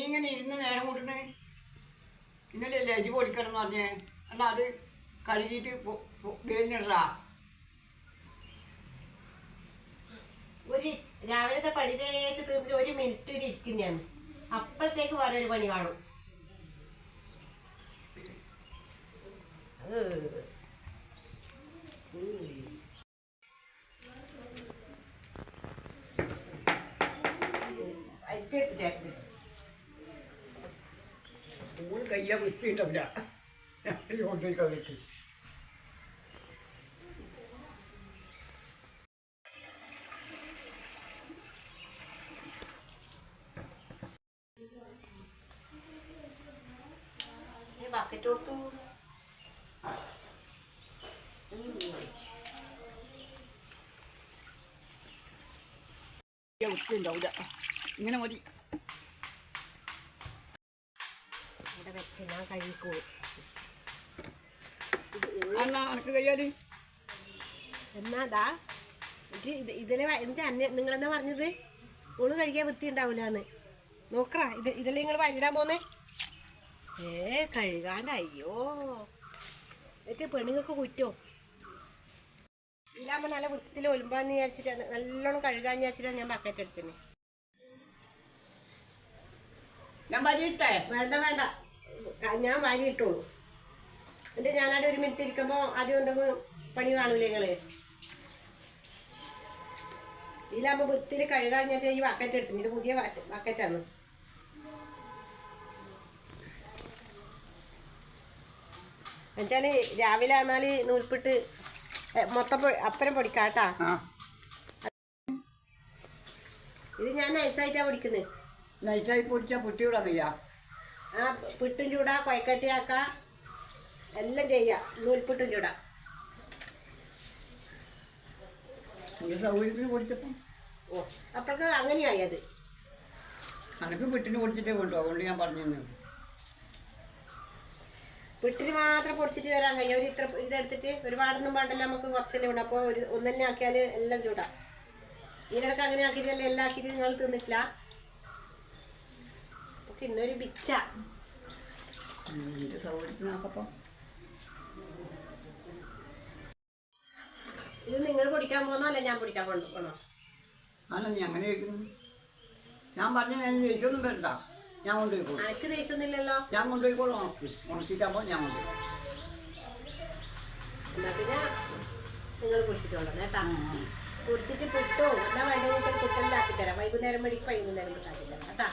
ഇങ്ങനെ ഇരുന്ന് നേരം കൂട്ടണേ. ഇന്നലെ ലജി പൊടിക്കണം എന്ന് പറഞ്ഞേ. അല്ല അത് കഴുകിയിട്ട് വേലിനിടാ. ഒരു രാവിലത്തെ പണി തേച്ച് തീർന്നിട്ട് 1 മിനിറ്റ് ഇരിക്കുന്നതാണ്. അപ്പോഴത്തേക്ക് വേറൊരു പണി കാണും. അരിപ്പെടുത്തിട്ട് സ്കൂൾ കയ്യാ വൃത്തിയിട്ടില്ല. കൊണ്ടുപോയി കളിക്ക്. ബക്കറ്റ് കൊടുത്തു. വൃത്തി ഉണ്ടാവില്ല. ഇങ്ങനെ മതി. ഇവിടെ വെച്ച് ഞാൻ കഴിക്കോളൂ. എന്നാ എനക്ക് കയ്യാല് എന്നാതാ ഇതിലെ നിങ്ങളെന്താ പറഞ്ഞത്? ഓള് കഴിക്കാൻ വൃത്തി ഉണ്ടാവില്ലാന്ന്. നോക്കറാ ഇതിലെ നിങ്ങൾ വൈകിടാൻ പോന്നേ. കഴുകാനയ്യോ എന്നിട്ട് പെണ്ണുങ്ങൾക്ക് കുറ്റോ ഇല്ലാകുമ്പോൾ നല്ല വൃത്തിയിൽ ഒലുമ്പാന്ന് വിചാരിച്ചിട്ട് നല്ലോണം കഴുകാന്ന് വിചാരിച്ചിട്ടാണ് ഞാൻ ബക്കറ്റ് എടുത്തിനെ. വേണ്ട വേണ്ട, ഞാൻ വാരി ഇട്ടോളൂ. എന്നിട്ട് ഞാനവിടെ 1 മിനിറ്റ് ഇരിക്കുമ്പോൾ ആദ്യം എന്തെങ്കിലും പണി കാണൂലേ നിങ്ങള്? ഇതിലാകുമ്പോൾ വൃത്തിയിൽ കഴുകാന്ന് വെച്ചാൽ ഈ ബക്കറ്റ് എടുത്തിന്. ഇത് പുതിയ ബക്കറ്റാണ്. എന്നുവെച്ചാല് രാവിലെ ആന്നാല് നൂൽപ്പിട്ട് മൊത്തം അപ്പരം പൊടിക്കാട്ടാ. ഇത് ഞാൻ നൈസായിട്ടാ പൊടിക്കുന്നത്. നൈസായി പൊടിച്ചാ പൊട്ടിയൂടാ കയ്യാ. പിട്ടും ചൂടാ, കൊയക്കട്ടിയാക്ക, എല്ലാം ചെയ്യാം. നൂൽപ്പിട്ടും ചൂടാ. സൗകര്യത്തിന് പൊടിച്ചപ്പം അപ്പോഴേക്ക് അങ്ങനെയായി. അത് അനക്ക് പിട്ടിന് പൊടിച്ചിട്ടേ കൊണ്ടു. അതുകൊണ്ട് ഞാൻ പറഞ്ഞു. പിട്ടിന് മാത്രം പൊടിച്ചിട്ട് വരാൻ കഴിയും. ഇത്ര ഇതെടുത്തിട്ട് ഒരുപാടൊന്നും പാടില്ല, നമുക്ക് കുറച്ചല്ലേ ഉണ്ട്. അപ്പോൾ ഒന്ന് തന്നെ ആക്കിയാൽ എല്ലാം ചൂടാ. ഇതിനിടക്ക് അങ്ങനെ ആക്കിയിട്ടല്ലേ എല്ലാം ആക്കിയിട്ട് നിങ്ങൾ തിന്നിട്ടില്ല. നമുക്ക് ഇന്നൊരു ബിച്ച സൗകര്യത്തിനാക്കപ്പം. ഇത് നിങ്ങൾ പൊടിക്കാൻ പോകുന്നോ അല്ല ഞാൻ പൊടിക്കാൻ കൊണ്ടുപോകണോ? അല്ല നീ അങ്ങനെ ചോദിക്കുന്നു. ഞാൻ പറഞ്ഞ ദേഷ്യമൊന്നും വരണ്ട. ഞാൻ കൊണ്ടുപോയിക്കോളൂ. എനിക്ക് ദേഷ്യമൊന്നുമില്ലല്ലോ. ഞാൻ കൊണ്ടുപോയിക്കോളൂ. ഉണക്കിട്ടാകുമ്പോൾ ഞാൻ കൊണ്ടുപോയി. എന്നാ പിന്നെ നിങ്ങൾ കുടിച്ചിട്ടുണ്ടോ കേട്ടാ? കുടിച്ചിട്ട് പുട്ടോ എന്താ വേണ്ടതെന്ന് വെച്ചാൽ പുട്ടെല്ലാം ആക്കിത്തരാം. വൈകുന്നേരം മണിക്ക് വൈകുന്നേരം പുട്ടാക്കിത്തരാം കേട്ടാ.